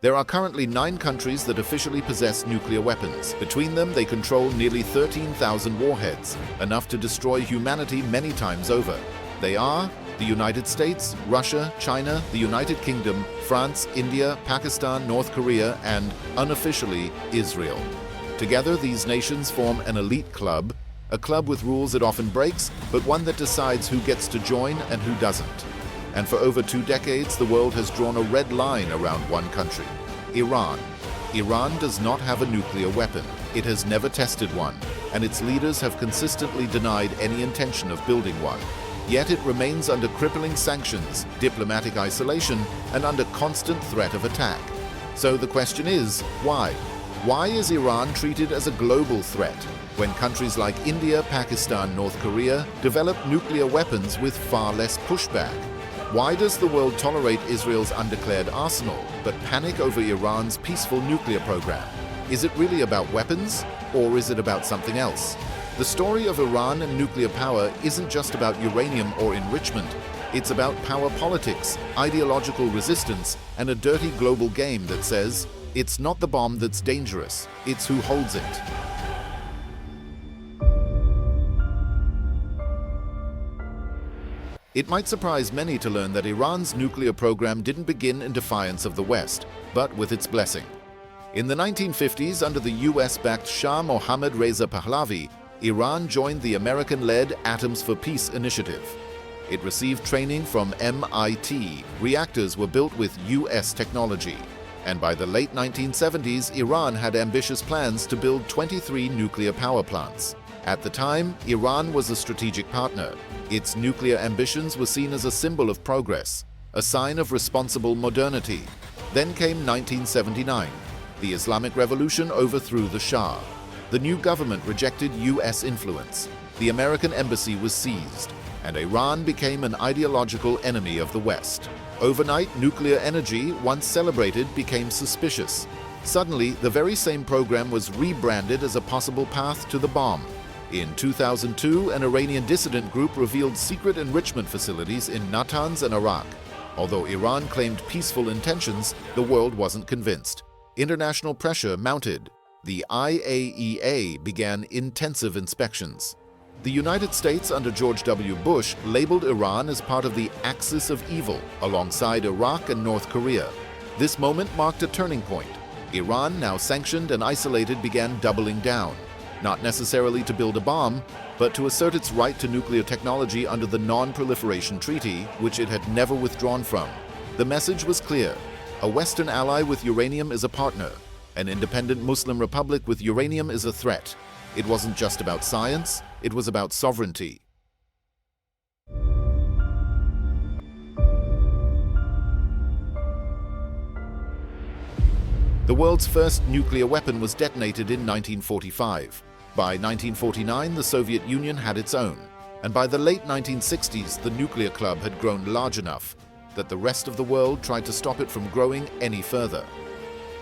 There are currently 9 countries that officially possess nuclear weapons. Between them, they control nearly 13,000 warheads, enough to destroy humanity many times over. They are the United States, Russia, China, the United Kingdom, France, India, Pakistan, North Korea, and, unofficially, Israel. Together, these nations form an elite club, a club with rules it often breaks, but one that decides who gets to join and who doesn't. And for over 2 decades, the world has drawn a red line around one country: Iran. Iran does not have a nuclear weapon. It has never tested one, and its leaders have consistently denied any intention of building one. Yet it remains under crippling sanctions, diplomatic isolation, and under constant threat of attack. So the question is, why? Why is Iran treated as a global threat when countries like India, Pakistan, North Korea develop nuclear weapons with far less pushback? Why does the world tolerate Israel's undeclared arsenal, but panic over Iran's peaceful nuclear program? Is it really about weapons, or is it about something else? The story of Iran and nuclear power isn't just about uranium or enrichment. It's about power politics, ideological resistance, and a dirty global game that says, it's not the bomb that's dangerous, it's who holds it. It might surprise many to learn that Iran's nuclear program didn't begin in defiance of the West, but with its blessing. In the 1950s, under the US-backed Shah Mohammad Reza Pahlavi, Iran joined the American-led Atoms for Peace initiative. It received training from MIT. Reactors were built with US technology. And by the late 1970s, Iran had ambitious plans to build 23 nuclear power plants. At the time, Iran was a strategic partner. Its nuclear ambitions were seen as a symbol of progress, a sign of responsible modernity. Then came 1979. The Islamic Revolution overthrew the Shah. The new government rejected US influence. The American embassy was seized, and Iran became an ideological enemy of the West. Overnight, nuclear energy, once celebrated, became suspicious. Suddenly, the very same program was rebranded as a possible path to the bomb. In 2002, an Iranian dissident group revealed secret enrichment facilities in Natanz and Iraq. Although Iran claimed peaceful intentions, the world wasn't convinced. International pressure mounted. The IAEA began intensive inspections. The United States under George W. Bush labeled Iran as part of the axis of evil, alongside Iraq and North Korea. This moment marked a turning point. Iran, now sanctioned and isolated, began doubling down. Not necessarily to build a bomb, but to assert its right to nuclear technology under the Non-Proliferation Treaty, which it had never withdrawn from. The message was clear. A Western ally with uranium is a partner. An independent Muslim republic with uranium is a threat. It wasn't just about science, it was about sovereignty. The world's first nuclear weapon was detonated in 1945. By 1949, the Soviet Union had its own. And by the late 1960s, the nuclear club had grown large enough that the rest of the world tried to stop it from growing any further.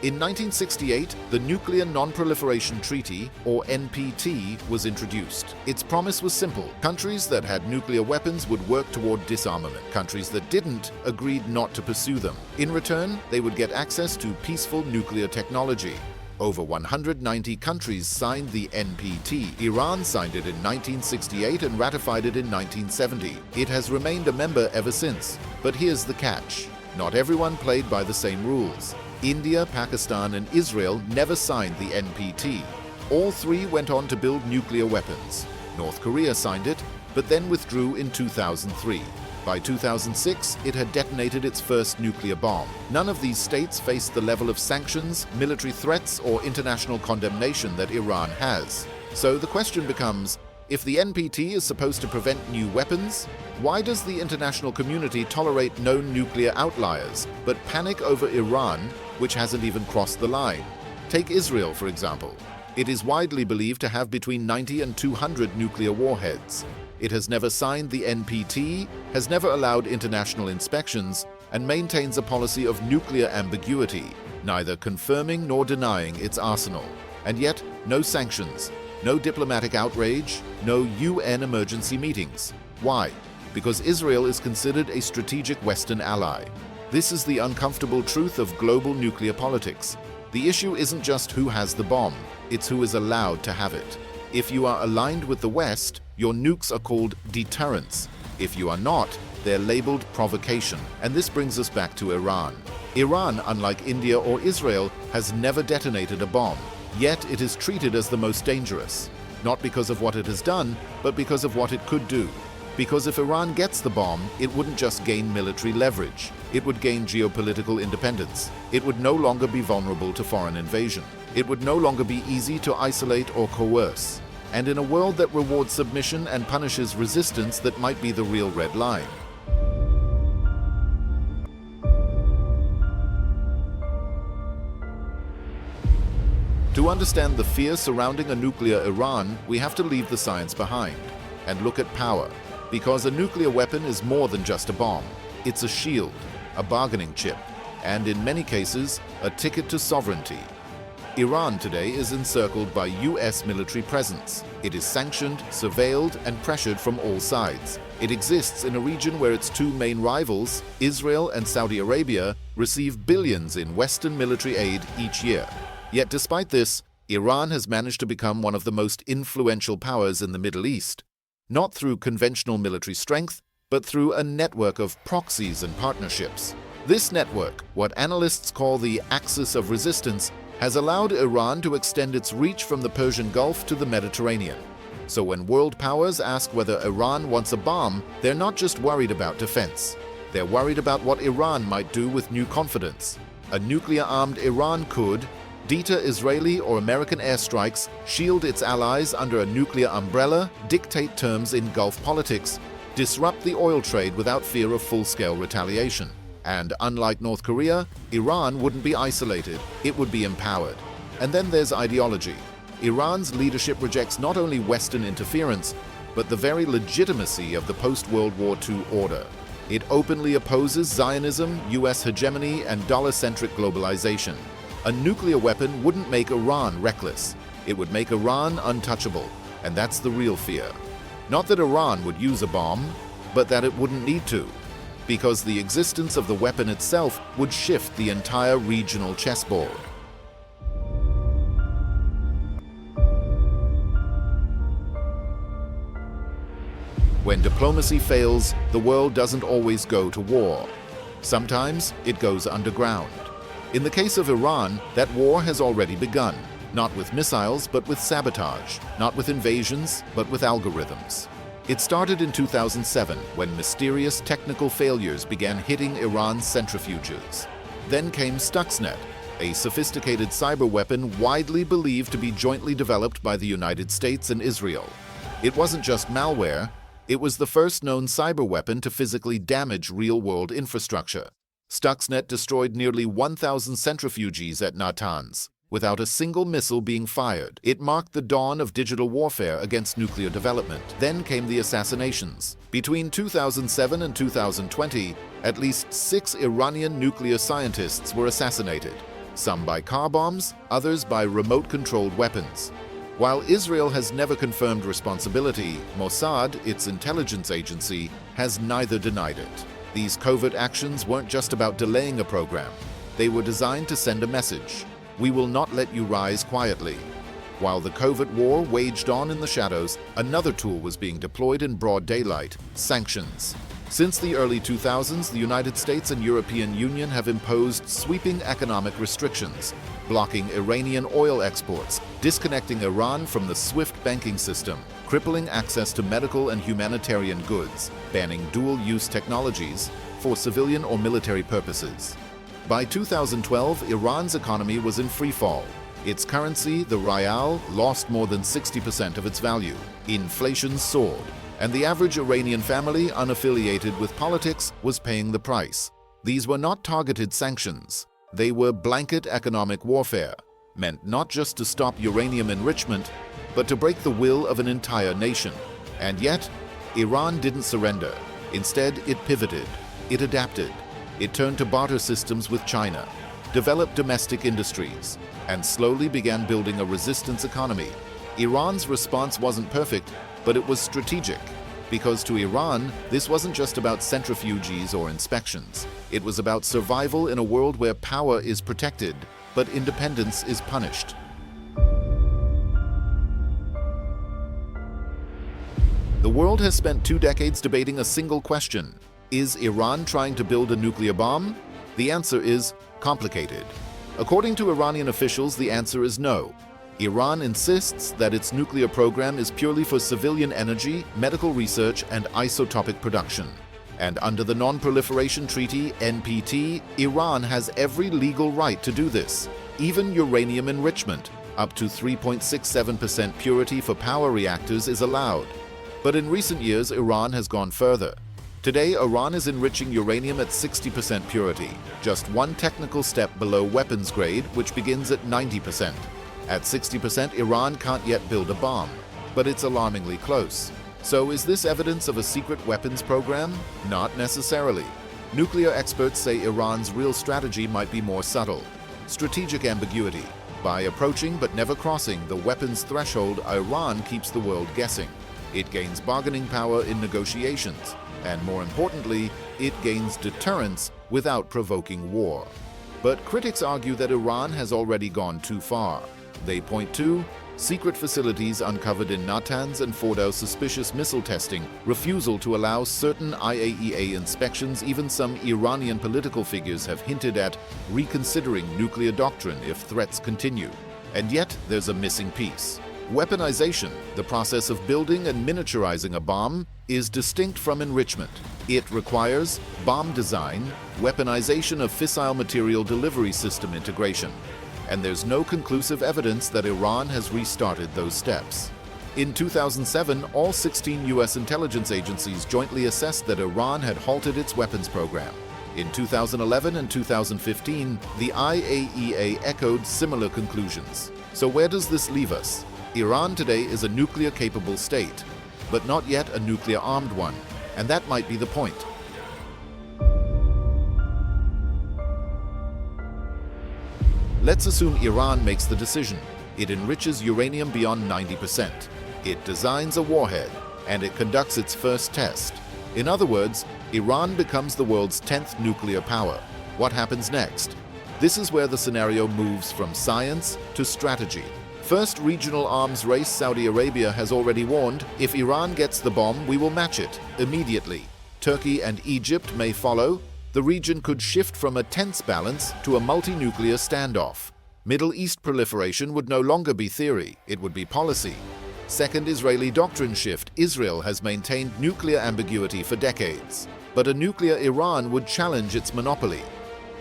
In 1968, the Nuclear Non-Proliferation Treaty, or NPT, was introduced. Its promise was simple. Countries that had nuclear weapons would work toward disarmament. Countries that didn't agreed not to pursue them. In return, they would get access to peaceful nuclear technology. Over 190 countries signed the NPT. Iran signed it in 1968 and ratified it in 1970. It has remained a member ever since. But here's the catch. Not everyone played by the same rules. India, Pakistan, and Israel never signed the NPT. All 3 went on to build nuclear weapons. North Korea signed it, but then withdrew in 2003. By 2006, it had detonated its first nuclear bomb. None of these states faced the level of sanctions, military threats, or international condemnation that Iran has. So the question becomes, if the NPT is supposed to prevent new weapons, why does the international community tolerate known nuclear outliers, but panic over Iran, which hasn't even crossed the line? Take Israel, for example. It is widely believed to have between 90 and 200 nuclear warheads. It has never signed the NPT, has never allowed international inspections, and maintains a policy of nuclear ambiguity, neither confirming nor denying its arsenal. And yet, no sanctions, no diplomatic outrage, no UN emergency meetings. Why? Because Israel is considered a strategic Western ally. This is the uncomfortable truth of global nuclear politics. The issue isn't just who has the bomb, it's who is allowed to have it. If you are aligned with the West, your nukes are called deterrents. If you are not, they're labeled provocation. And this brings us back to Iran. Iran, unlike India or Israel, has never detonated a bomb, yet it is treated as the most dangerous. Not because of what it has done, but because of what it could do. Because if Iran gets the bomb, it wouldn't just gain military leverage. It would gain geopolitical independence. It would no longer be vulnerable to foreign invasion. It would no longer be easy to isolate or coerce. And in a world that rewards submission and punishes resistance, that might be the real red line. To understand the fear surrounding a nuclear Iran, we have to leave the science behind and look at power. Because a nuclear weapon is more than just a bomb. It's a shield, a bargaining chip, and in many cases, a ticket to sovereignty. Iran today is encircled by US military presence. It is sanctioned, surveilled, and pressured from all sides. It exists in a region where its two main rivals, Israel and Saudi Arabia, receive billions in Western military aid each year. Yet despite this, Iran has managed to become one of the most influential powers in the Middle East. Not through conventional military strength, but through a network of proxies and partnerships. This network, what analysts call the axis of resistance, has allowed Iran to extend its reach from the Persian Gulf to the Mediterranean. So when world powers ask whether Iran wants a bomb, they're not just worried about defense. They're worried about what Iran might do with new confidence. A nuclear-armed Iran could deter Israeli or American airstrikes, shield its allies under a nuclear umbrella, dictate terms in Gulf politics, disrupt the oil trade without fear of full-scale retaliation. And unlike North Korea, Iran wouldn't be isolated, it would be empowered. And then there's ideology. Iran's leadership rejects not only Western interference, but the very legitimacy of the post-World War II order. It openly opposes Zionism, US hegemony, and dollar-centric globalization. A nuclear weapon wouldn't make Iran reckless. It would make Iran untouchable, and that's the real fear. Not that Iran would use a bomb, but that it wouldn't need to, because the existence of the weapon itself would shift the entire regional chessboard. When diplomacy fails, the world doesn't always go to war. Sometimes it goes underground. In the case of Iran, that war has already begun, not with missiles, but with sabotage, not with invasions, but with algorithms. It started in 2007, when mysterious technical failures began hitting Iran's centrifuges. Then came Stuxnet, a sophisticated cyber weapon widely believed to be jointly developed by the United States and Israel. It wasn't just malware, it was the first known cyber weapon to physically damage real-world infrastructure. Stuxnet destroyed nearly 1,000 centrifuges at Natanz, without a single missile being fired. It marked the dawn of digital warfare against nuclear development. Then came the assassinations. Between 2007 and 2020, at least 6 Iranian nuclear scientists were assassinated, some by car bombs, others by remote-controlled weapons. While Israel has never confirmed responsibility, Mossad, its intelligence agency, has neither denied it. These covert actions weren't just about delaying a program. They were designed to send a message. We will not let you rise quietly. While the covert war waged on in the shadows, another tool was being deployed in broad daylight: sanctions. Since the early 2000s, the United States and European Union have imposed sweeping economic restrictions, blocking Iranian oil exports, disconnecting Iran from the SWIFT banking system, crippling access to medical and humanitarian goods, banning dual-use technologies for civilian or military purposes. By 2012, Iran's economy was in freefall. Its currency, the rial, lost more than 60% of its value. Inflation soared, and the average Iranian family, unaffiliated with politics, was paying the price. These were not targeted sanctions. They were blanket economic warfare, meant not just to stop uranium enrichment, but to break the will of an entire nation. And yet, Iran didn't surrender. Instead, it pivoted. It adapted. It turned to barter systems with China, developed domestic industries, and slowly began building a resistance economy. Iran's response wasn't perfect, but it was strategic. Because to Iran, this wasn't just about centrifuges or inspections. It was about survival in a world where power is protected, but independence is punished. The world has spent 2 decades debating a single question. Is Iran trying to build a nuclear bomb? The answer is complicated. According to Iranian officials, the answer is no. Iran insists that its nuclear program is purely for civilian energy, medical research, and isotopic production. And under the Non-Proliferation Treaty, NPT, Iran has every legal right to do this. Even uranium enrichment, up to 3.67% purity for power reactors, is allowed. But in recent years, Iran has gone further. Today, Iran is enriching uranium at 60% purity, just one technical step below weapons grade, which begins at 90%. At 60%, Iran can't yet build a bomb, but it's alarmingly close. So is this evidence of a secret weapons program? Not necessarily. Nuclear experts say Iran's real strategy might be more subtle. Strategic ambiguity. By approaching but never crossing the weapons threshold, Iran keeps the world guessing. It gains bargaining power in negotiations, and more importantly, it gains deterrence without provoking war. But critics argue that Iran has already gone too far. They point to secret facilities uncovered in Natanz and Fordow, suspicious missile testing, refusal to allow certain IAEA inspections. Even some Iranian political figures have hinted at reconsidering nuclear doctrine if threats continue. And yet, there's a missing piece. Weaponization, the process of building and miniaturizing a bomb, is distinct from enrichment. It requires bomb design, weaponization of fissile material delivery system integration. And there's no conclusive evidence that Iran has restarted those steps. In 2007, all 16 U.S. intelligence agencies jointly assessed that Iran had halted its weapons program. In 2011 and 2015, the IAEA echoed similar conclusions. So where does this leave us? Iran today is a nuclear-capable state, but not yet a nuclear-armed one, and that might be the point. Let's assume Iran makes the decision. It enriches uranium beyond 90%. It designs a warhead, and it conducts its first test. In other words, Iran becomes the world's 10th nuclear power. What happens next? This is where the scenario moves from science to strategy. First regional arms race. Saudi Arabia has already warned, if Iran gets the bomb, we will match it immediately. Turkey and Egypt may follow. The region could shift from a tense balance to a multi-nuclear standoff. Middle East proliferation would no longer be theory, it would be policy. Second Israeli doctrine shift. Israel has maintained nuclear ambiguity for decades, but a nuclear Iran would challenge its monopoly.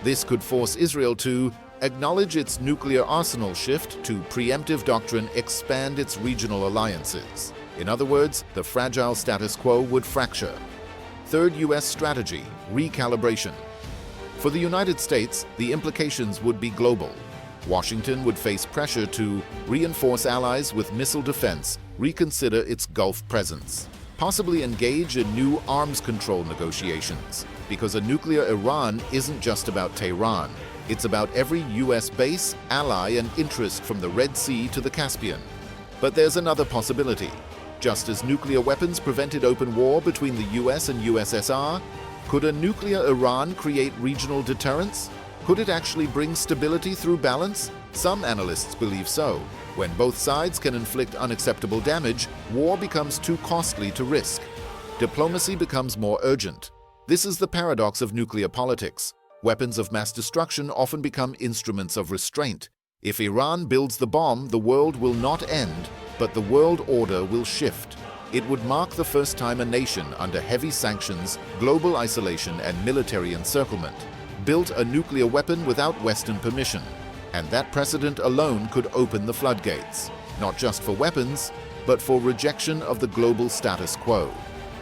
This could force Israel to acknowledge its nuclear arsenal, shift to preemptive doctrine, expand its regional alliances. In other words, the fragile status quo would fracture. Third U.S. strategy, recalibration. For the United States, the implications would be global. Washington would face pressure to reinforce allies with missile defense, reconsider its Gulf presence, possibly engage in new arms control negotiations, because a nuclear Iran isn't just about Tehran. It's about every U.S. base, ally, and interest from the Red Sea to the Caspian. But there's another possibility. Just as nuclear weapons prevented open war between the U.S. and USSR, could a nuclear Iran create regional deterrence? Could it actually bring stability through balance? Some analysts believe so. When both sides can inflict unacceptable damage, war becomes too costly to risk. Diplomacy becomes more urgent. This is the paradox of nuclear politics. Weapons of mass destruction often become instruments of restraint. If Iran builds the bomb, the world will not end, but the world order will shift. It would mark the first time a nation under heavy sanctions, global isolation, and military encirclement built a nuclear weapon without Western permission. And that precedent alone could open the floodgates, not just for weapons, but for rejection of the global status quo.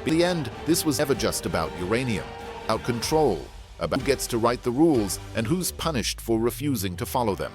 In the end, this was never just about uranium, about control, about who gets to write the rules and who's punished for refusing to follow them.